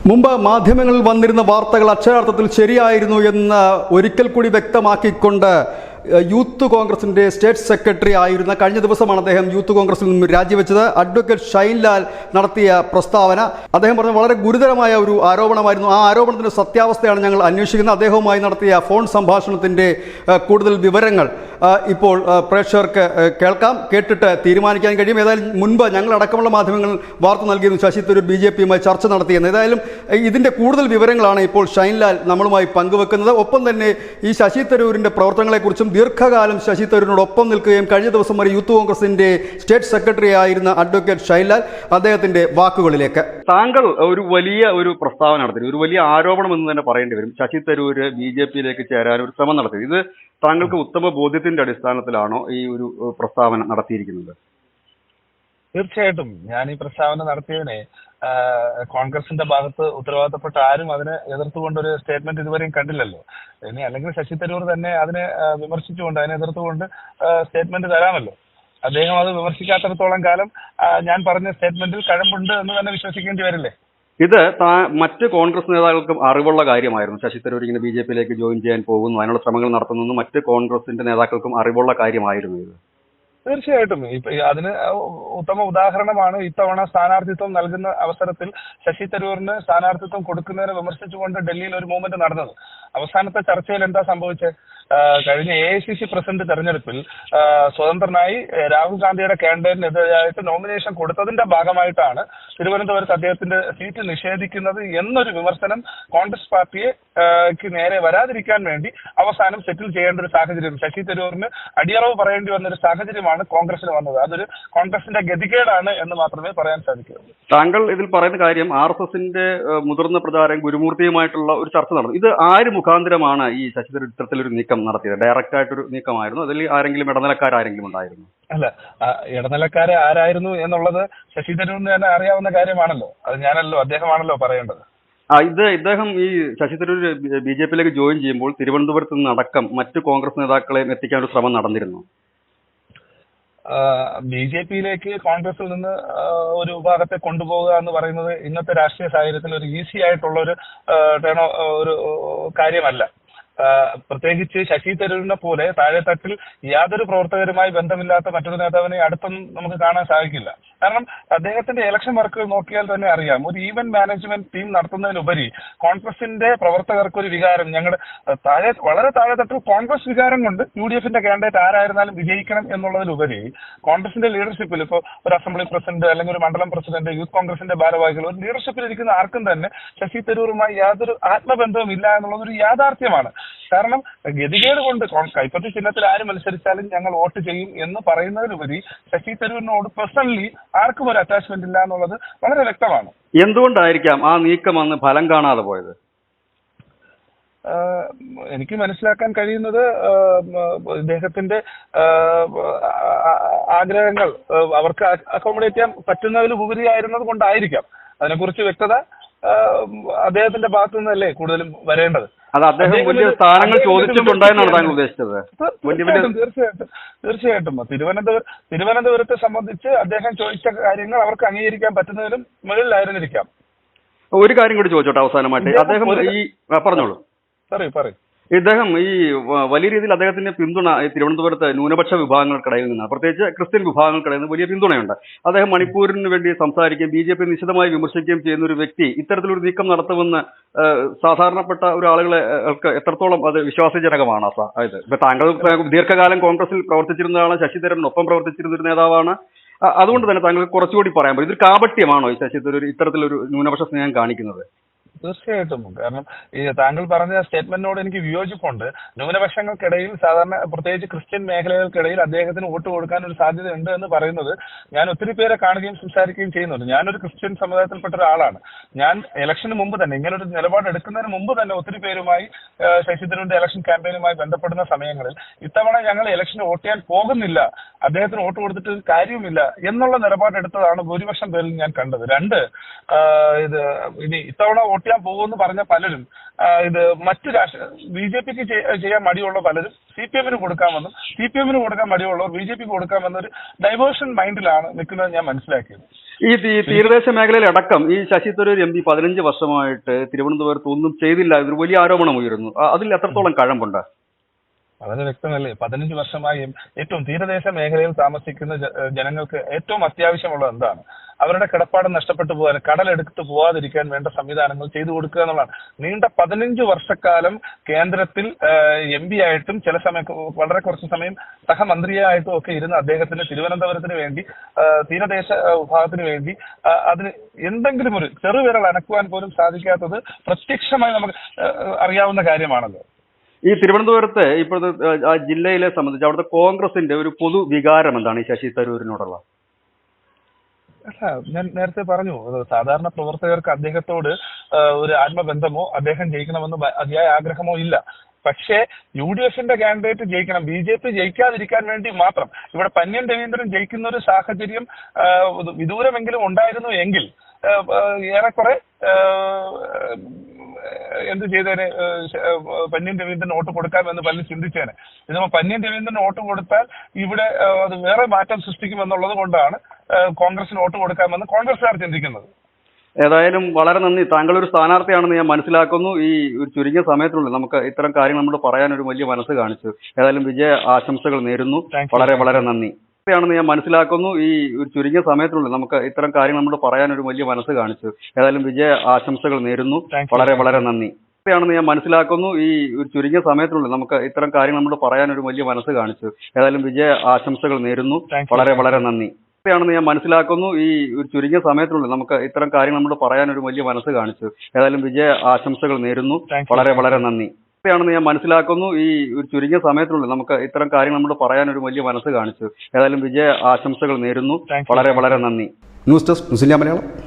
മുമ്പ് മാധ്യമങ്ങളിൽ വന്നിരുന്ന വാർത്തകൾ അക്ഷരാർത്ഥത്തിൽ ശരിയായിരുന്നു എന്ന് ഒരിക്കൽ കൂടി വ്യക്തമാക്കിക്കൊണ്ട് യൂത്ത് കോൺഗ്രസിൻ്റെ സ്റ്റേറ്റ് സെക്രട്ടറി ആയിരുന്ന കഴിഞ്ഞ ദിവസമാണ് അദ്ദേഹം യൂത്ത് കോൺഗ്രസിൽ നിന്നും രാജിവെച്ചത്. അഡ്വക്കേറ്റ് ഷൈൻലാൽ നടത്തിയ പ്രസ്താവന അദ്ദേഹം പറഞ്ഞ വളരെ ഗുരുതരമായ ഒരു ആരോപണമായിരുന്നു. ആ ആരോപണത്തിൻ്റെ സത്യാവസ്ഥയാണ് ഞങ്ങൾ അന്വേഷിക്കുന്നത്. അദ്ദേഹവുമായി നടത്തിയ ഫോൺ സംഭാഷണത്തിൻ്റെ കൂടുതൽ വിവരങ്ങൾ ഇപ്പോൾ പ്രേക്ഷകർക്ക് കേട്ടിട്ട് തീരുമാനിക്കാൻ കഴിയും. ഏതായാലും മുൻപ് ഞങ്ങളടക്കമുള്ള മാധ്യമങ്ങൾ വാർത്ത നൽകിയിരുന്നു ശശി തരൂർ BJPയുമായി ചർച്ച നടത്തിയെന്ന്. ഏതായാലും ഇതിൻ്റെ കൂടുതൽ വിവരങ്ങളാണ് ഇപ്പോൾ ഷൈൻലാൽ നമ്മളുമായി പങ്കുവെക്കുന്നത്. ഒപ്പം തന്നെ ഈ ശശി തരൂരിൻ്റെ പ്രവർത്തനങ്ങളെക്കുറിച്ചും ദീർഘകാലം ശശി തരൂരിനോടൊപ്പം നിൽക്കുകയും കഴിഞ്ഞ ദിവസം വരെ യൂത്ത് കോൺഗ്രസിന്റെ സ്റ്റേറ്റ് സെക്രട്ടറി ആയിരുന്ന അഡ്വക്കേറ്റ് ഷൈൻലാൽ അദ്ദേഹത്തിന്റെ വാക്കുകളിലേക്ക്. താങ്കൾ ഒരു പ്രസ്താവന നടത്തി, ഒരു വലിയ ആരോപണം എന്ന് തന്നെ പറയേണ്ടി വരും. ശശി തരൂര് BJPയിലേക്ക് ചേരാൻ ഒരു ശ്രമം നടത്തി. ഇത് താങ്കൾക്ക് ഉത്തമ ബോധ്യത്തിന്റെ അടിസ്ഥാനത്തിലാണോ ഈ ഒരു പ്രസ്താവന നടത്തിയിരിക്കുന്നത്? തീർച്ചയായിട്ടും ഞാൻ ഈ പ്രസ്താവന നടത്തിയതിനെ കോൺഗ്രസിന്റെ ഭാഗത്ത് ഉത്തരവാദിത്തപ്പെട്ട ആരും അതിനെ എതിർത്തുകൊണ്ടൊരു സ്റ്റേറ്റ്മെന്റ് ഇതുവരെയും കണ്ടില്ലല്ലോ. ഇനി അല്ലെങ്കിൽ ശശി തരൂർ തന്നെ അതിനെ വിമർശിച്ചുകൊണ്ട് അതിനെ എതിർത്തുകൊണ്ട് സ്റ്റേറ്റ്മെന്റ് തരാമല്ലോ. അദ്ദേഹം അത് വിമർശിക്കാത്തിടത്തോളം കാലം ഞാൻ പറഞ്ഞ സ്റ്റേറ്റ്മെന്റിൽ കഴമ്പുണ്ട് എന്ന് തന്നെ വിശ്വസിക്കേണ്ടി വരില്ലേ? ഇത് മറ്റ് കോൺഗ്രസ് നേതാക്കൾക്കും അറിവുള്ള കാര്യമായിരുന്നു. ശശി തരൂർ ഇങ്ങനെ BJPയിലേക്ക് ജോയിൻ ചെയ്യാൻ പോകുന്നു, അതിനുള്ള ശ്രമങ്ങൾ നടത്തുന്നു, മറ്റ് കോൺഗ്രസിന്റെ നേതാക്കൾക്കും അറിവുള്ള കാര്യമായിരുന്നു ഇത്. തീർച്ചയായിട്ടും അതിന് ഉത്തമ ഉദാഹരണമാണ് ഇത്തവണ സ്ഥാനാർത്ഥിത്വം നൽകുന്ന അവസരത്തിൽ ശശി തരൂരിന് സ്ഥാനാർത്ഥിത്വം കൊടുക്കുന്നതിനെ വിമർശിച്ചുകൊണ്ട് ഡൽഹിയിൽ ഒരു മൂവ്മെന്റ് നടന്നത്. അവസാനത്തെ ചർച്ചയിൽ എന്താ സംഭവിച്ചത്? കഴിഞ്ഞ AICC പ്രസിഡന്റ് തെരഞ്ഞെടുപ്പിൽ സ്വതന്ത്രനായി രാഹുൽ ഗാന്ധിയുടെ കാൻഡിഡേറ്റിനെതിരായിട്ട് നോമിനേഷൻ കൊടുത്തതിന്റെ ഭാഗമായിട്ടാണ് തിരുവനന്തപുരത്ത് അദ്ദേഹത്തിന്റെ സീറ്റ് നിഷേധിക്കുന്നത് എന്നൊരു വിമർശനം കോൺഗ്രസ് പാർട്ടിയെ നേരെ വരാതിരിക്കാൻ വേണ്ടി അവസാനം സെറ്റിൽ ചെയ്യേണ്ട ഒരു സാഹചര്യം, ശശി തരൂരിന് അടിയറവ് പറയേണ്ടി വന്ന ഒരു സാഹചര്യമാണ് കോൺഗ്രസിന് വന്നത്. അതൊരു കോൺഗ്രസിന്റെ ഗതികേടാണ് എന്ന് മാത്രമേ പറയാൻ സാധിക്കൂ. താങ്കൾ ഇതിൽ പറയുന്ന കാര്യം RSSന്റെ മുതിർന്ന പ്രചാരകൻ ഗുരുമൂർത്തിയുമായിട്ടുള്ള ഒരു ചർച്ച നടന്നു. ഇത് ആര് മുഖാന്തരമാണ് ഈ ശശി തരൂർ ഇത്തരത്തിലൊരു നീക്കം നടത്തിയത്? ഡയറക്റ്റ് ആയിട്ടൊരു നീക്കമായിരുന്നു? അതിൽ ആരെങ്കിലും ഇടനിലക്കാരെങ്കിലും ഉണ്ടായിരുന്നു? അല്ല, ഇടനിലക്കാരെ ആരായിരുന്നു എന്നുള്ളത് ശശി തരൂരിന് തന്നെ അറിയാവുന്ന കാര്യമാണല്ലോ. അത് ഞാനല്ലോ, അദ്ദേഹമാണല്ലോ പറയേണ്ടത്. ഇദ്ദേഹം ഈ ശശി തരൂർ BJPയിലേക്ക് ജോയിൻ ചെയ്യുമ്പോൾ തിരുവനന്തപുരത്ത് നിന്നടക്കം മറ്റു കോൺഗ്രസ് നേതാക്കളെ എത്തിക്കാനൊരു ശ്രമം നടന്നിരുന്നു. BJPയിലേക്ക് കോൺഗ്രസിൽ നിന്ന് ഒരു വിഭാഗത്തെ കൊണ്ടുപോകുക എന്ന് പറയുന്നത് ഇന്നത്തെ രാഷ്ട്രീയ സാഹചര്യത്തിൽ ഒരു ഈസി ആയിട്ടുള്ള ഒരു കാര്യമല്ല. പ്രത്യേകിച്ച് ശശി തരൂരിനെ പോലെ താഴെത്തട്ടിൽ യാതൊരു പ്രവർത്തകരുമായി ബന്ധമില്ലാത്ത മറ്റൊരു നേതാവിനെ അടുത്തൊന്നും നമുക്ക് കാണാൻ സാധിക്കില്ല. കാരണം അദ്ദേഹത്തിന്റെ ഇലക്ഷൻ വർക്കുകൾ നോക്കിയാൽ തന്നെ അറിയാം, ഒരു ഈവന്റ് മാനേജ്മെന്റ് ടീം നടത്തുന്നതിനുപരി കോൺഗ്രസിന്റെ പ്രവർത്തകർക്ക് ഒരു വികാരം, ഞങ്ങളുടെ വളരെ താഴെത്തട്ടിൽ കോൺഗ്രസ് വികാരം കൊണ്ട് UDFന്റെ കാൻഡിഡേറ്റ് ആരായിരുന്നാലും വിജയിക്കണം എന്നുള്ളതിലുപരി കോൺഗ്രസിന്റെ ലീഡർഷിപ്പിൽ ഇപ്പോൾ ഒരു അസംബ്ലി പ്രസിഡന്റ് അല്ലെങ്കിൽ ഒരു മണ്ഡലം പ്രസിഡന്റ്, യൂത്ത് കോൺഗ്രസിന്റെ ഭാരവാഹികൾ, ഒരു ലീഡർഷിപ്പിൽ ഇരിക്കുന്ന ആർക്കും തന്നെ ശശി തരൂരുമായി യാതൊരു ആത്മബന്ധവും ഇല്ല എന്നുള്ളത് ഒരു യാഥാർത്ഥ്യമാണ്. കാരണം ഗതികേട് കൊണ്ട് കൈപ്പത്തി ചിഹ്നത്തിൽ ആര് മത്സരിച്ചാലും ഞങ്ങൾ വോട്ട് ചെയ്യും എന്ന് പറയുന്നതിലുപരി ശശി തരൂരിനോട് പേഴ്സണലി ആർക്കും ഒരു അറ്റാച്ച്മെന്റ് ഇല്ല എന്നുള്ളത് വളരെ വ്യക്തമാണ്. എന്തുകൊണ്ടായിരിക്കാം ആ നീക്കം അന്ന് ഫലം കാണാതെ പോയത്? എനിക്ക് മനസ്സിലാക്കാൻ കഴിയുന്നത് ഇദ്ദേഹത്തിന്റെ ആഗ്രഹങ്ങൾ അവർക്ക് അക്കോമഡേറ്റ് ചെയ്യാൻ പറ്റുന്നതിലുപരിയായിരുന്നത് കൊണ്ടായിരിക്കാം. അതിനെക്കുറിച്ച് വ്യക്തത അദ്ദേഹത്തിന്റെ ഭാഗത്തു നിന്നല്ലേ കൂടുതലും വരേണ്ടത്. അത് അദ്ദേഹം വലിയ സ്ഥാനങ്ങൾ ചോദിച്ചിട്ടുണ്ടായെന്നാണ് താങ്കൾ ഉദ്ദേശിച്ചത്? തീർച്ചയായിട്ടും തിരുവനന്തപുരത്തെ സംബന്ധിച്ച് അദ്ദേഹം ചോദിച്ച കാര്യങ്ങൾ അവർക്ക് അംഗീകരിക്കാൻ പറ്റുന്നതിലും മുകളിലായിരുന്നിരിക്കാം. ഒരു കാര്യം കൂടി ചോദിച്ചോട്ടെ അവസാനമായിട്ട്. അദ്ദേഹം പറഞ്ഞോളൂ. പറയൂ. ഇദ്ദേഹം ഈ വലിയ രീതിയിൽ അദ്ദേഹത്തിന്റെ പിന്തുണ തിരുവനന്തപുരത്ത് ന്യൂനപക്ഷ വിഭാഗങ്ങൾക്കിടയിൽ നിന്നാണ്, പ്രത്യേകിച്ച് ക്രിസ്ത്യൻ വിഭാഗങ്ങൾക്കിടയിൽ നിന്ന് വലിയ പിന്തുണയുണ്ട്. അദ്ദേഹം മണിപ്പൂരിന് വേണ്ടി സംസാരിക്കുകയും BJP നിശിതമായി വിമർശിക്കുകയും ചെയ്യുന്ന ഒരു വ്യക്തി ഇത്തരത്തിലൊരു നീക്കം നടത്തുമെന്ന് സാധാരണപ്പെട്ട ഒരു ആളുകൾക്ക് എത്രത്തോളം അത് വിശ്വാസജനകമാണ്? അതായത് ഇപ്പൊ താങ്കൾ ദീർഘകാലം കോൺഗ്രസിൽ പ്രവർത്തിച്ചിരുന്നതാണ്, ശശി തരൂരിനൊപ്പം പ്രവർത്തിച്ചിരുന്ന ഒരു നേതാവാണ്. അതുകൊണ്ട് തന്നെ താങ്കൾക്ക് കുറച്ചുകൂടി പറയാൻ പറ്റും, ഇതൊരു കാപട്യമാണോ ഈ ശശി തരൂർ ഇത്തരത്തിലൊരു ന്യൂനപക്ഷ സ്നേഹം കാണിക്കുന്നത്? തീർച്ചയായിട്ടും. കാരണം ഈ താങ്കൾ പറഞ്ഞ സ്റ്റേറ്റ്മെന്റിനോട് എനിക്ക് വിയോജിപ്പുണ്ട്. ന്യൂനപക്ഷങ്ങൾക്കിടയിൽ, സാധാരണ പ്രത്യേകിച്ച് ക്രിസ്ത്യൻ മേഖലകൾക്കിടയിൽ അദ്ദേഹത്തിന് വോട്ട് കൊടുക്കാൻ ഒരു സാധ്യത ഉണ്ട് എന്ന് പറയുന്നത് ഞാൻ ഒത്തിരി പേരെ കാണുകയും സംസാരിക്കുകയും ചെയ്യുന്നുണ്ട്. ഞാനൊരു ക്രിസ്ത്യൻ സമുദായത്തിൽപ്പെട്ട ഒരാളാണ്. ഞാൻ ഇലക്ഷന് മുമ്പ് തന്നെ, ഇങ്ങനൊരു നിലപാട് എടുക്കുന്നതിന് മുമ്പ് തന്നെ ഒത്തിരി പേരുമായി ശശി തരൂരിന്റെ ഇലക്ഷൻ ക്യാമ്പയിനുമായി ബന്ധപ്പെടുന്ന സമയങ്ങളിൽ ഇത്തവണ ഞങ്ങൾ ഇലക്ഷന് വോട്ട് ചെയ്യാൻ പോകുന്നില്ല, അദ്ദേഹത്തിന് വോട്ട് കൊടുത്തിട്ട് കാര്യവുമില്ല എന്നുള്ള നിലപാടെടുത്തതാണ് ഭൂരിപക്ഷം പേരിൽ ഞാൻ കണ്ടത്. ഇനി ഇത്തവണ വോട്ട് പോകുമെന്ന് പറഞ്ഞ പലരും ഇത് മറ്റു BJPക്ക് ചെയ്യാൻ മടിയുള്ള പലരും CPMന് കൊടുക്കാമെന്നും CPMന് കൊടുക്കാൻ മടിയുള്ളവർ BJPക്ക് കൊടുക്കാമെന്നൊരു ഡൈവേർഷൻ മൈൻഡിലാണ് നിൽക്കുന്നത് ഞാൻ മനസ്സിലാക്കിയത്. ഈ തീരദേശ മേഖലയിൽ അടക്കം ഈ ശശി തരൂർ എം പി 15 വർഷമായിട്ട് തിരുവനന്തപുരത്ത് ഒന്നും ചെയ്തില്ല എന്നൊരു വലിയ ആരോപണം ഉയരുന്നു. അതിൽ എത്രത്തോളം കഴമ്പുണ്ട്? വളരെ വ്യക്തമല്ലേ, 15 വർഷമായി ഏറ്റവും തീരദേശ മേഖലയിൽ താമസിക്കുന്ന ജനങ്ങൾക്ക് ഏറ്റവും അത്യാവശ്യമുള്ളത് എന്താണ്? അവരുടെ കിടപ്പാടം നഷ്ടപ്പെട്ടു പോകാൻ, കടലെടുത്ത് പോവാതിരിക്കാൻ വേണ്ട സംവിധാനങ്ങൾ ചെയ്തു കൊടുക്കുക എന്നുള്ളതാണ്. നീണ്ട 15 വർഷക്കാലം കേന്ദ്രത്തിൽ എം പി ആയിട്ടും ചില സമയം വളരെ കുറച്ച് സമയം സഹമന്ത്രിയായിട്ടും ഒക്കെ ഇരുന്ന് അദ്ദേഹത്തിന് തിരുവനന്തപുരത്തിന് വേണ്ടി, തീരദേശ വിഭാഗത്തിന് വേണ്ടി അതിന് എന്തെങ്കിലും ഒരു ചെറുവിരൽ അനക്കുവാൻ പോലും സാധിക്കാത്തത് പ്രത്യക്ഷമായി നമുക്ക് അറിയാവുന്ന കാര്യമാണല്ലോ. ഈ തിരുവനന്തപുരത്ത് ഇപ്പോഴത്തെ ആ ജില്ലയിലെ സംബന്ധിച്ച് അവിടുത്തെ കോൺഗ്രസിന്റെ ഒരു പൊതു വികാരം എന്താണ് ഈ ശശി തരൂരിനോടുള്ള? അല്ല, ഞാൻ നേരത്തെ പറഞ്ഞു, സാധാരണ പ്രവർത്തകർക്ക് അദ്ദേഹത്തോട് ഒരു ആത്മബന്ധമോ അദ്ദേഹം ജയിക്കണമെന്ന് അതിയായ ആഗ്രഹമോ ഇല്ല. പക്ഷേ UDFന്റെ കാൻഡിഡേറ്റ് ജയിക്കണം, BJP ജയിക്കാതിരിക്കാൻ വേണ്ടി മാത്രം ഇവിടെ പന്ന്യൻ രവീന്ദ്രൻ ജയിക്കുന്ന ഒരു സാഹചര്യം വിദൂരമെങ്കിലും ഉണ്ടായിരുന്നു എങ്കിൽ ഏറെക്കുറെ എന്ത് ചെയ്തേനെ, പന്ന്യൻ രവീന്ദ്രൻ വോട്ട് കൊടുക്കാമെന്ന് പലരും ചിന്തിച്ചേനെ. ഇതിപ്പോ പന്ന്യൻ രവീന്ദ്രൻ വോട്ട് കൊടുത്താൽ ഇവിടെ അത് വേറെ മാറ്റം സൃഷ്ടിക്കുമെന്നുള്ളത് കൊണ്ടാണ് കോൺഗ്രസിന് വോട്ട് കൊടുക്കാമെന്ന് കോൺഗ്രസ്സുകാർ ചിന്തിക്കുന്നത്. ഏതായാലും വളരെ നന്ദി. താങ്കൾ ഒരു സ്ഥാനാർത്ഥിയാണെന്ന് ഞാൻ മനസ്സിലാക്കുന്നു. ഈ ഒരു ചുരുങ്ങിയ സമയത്തിനുള്ളിൽ നമുക്ക് ഇത്തരം കാര്യങ്ങൾ നമ്മൾ പറയാൻ ഒരു വലിയ മനസ്സ് കാണിച്ചു. ഏതായാലും വിജയ ആശംസകൾ നേരുന്നു. വളരെ വളരെ നന്ദി. ാണെന്ന് ഞാൻ മനസ്സിലാക്കുന്നു. ഈ ഒരു ചുരുങ്ങിയ സമയത്തിനുള്ളിൽ നമുക്ക് ഇത്തരം കാര്യങ്ങൾ നമ്മൾ പറയാൻ ഒരു വലിയ മനസ്സ് കാണിച്ചു. ഏതായാലും വിജയ ആശംസകൾ നേരുന്നു. വളരെ വളരെ നന്ദി. ാണെന്ന് ഞാൻ മനസ്സിലാക്കുന്നു. ഈ ഒരു ചുരുങ്ങിയ സമയത്തിനുള്ളിൽ നമുക്ക് ഇത്തരം കാര്യങ്ങൾ നമ്മൾ പറയാൻ ഒരു വലിയ മനസ്സ് കാണിച്ചു. ഏതായാലും വിജയ ആശംസകൾ നേരുന്നു. വളരെ വളരെ നന്ദി. ാണെന്ന് ഞാൻ മനസ്സിലാക്കുന്നു. ഈ ഒരു ചുരുങ്ങിയ സമയത്തിനുള്ളിൽ നമുക്ക് ഇത്തരം കാര്യങ്ങൾ നമ്മൾ പറയാൻ ഒരു വലിയ മനസ്സ് കാണിച്ചു. ഏതായാലും വിജയ ആശംസകൾ നേരുന്നു. വളരെ വളരെ നന്ദി. ാണെന്ന് ഞാൻ മനസ്സിലാക്കുന്നു. ഈ ഒരു ചുരുങ്ങിയ സമയത്തിനുള്ളിൽ നമുക്ക് ഇത്തരം കാര്യങ്ങൾ നമ്മൾ പറയാൻ ഒരു വലിയ മനസ്സ് കാണിച്ചു. ഏതായാലും വിജയ ആശംസകൾ നേരുന്നു. വളരെ വളരെ നന്ദി. News desk news India Malayalam.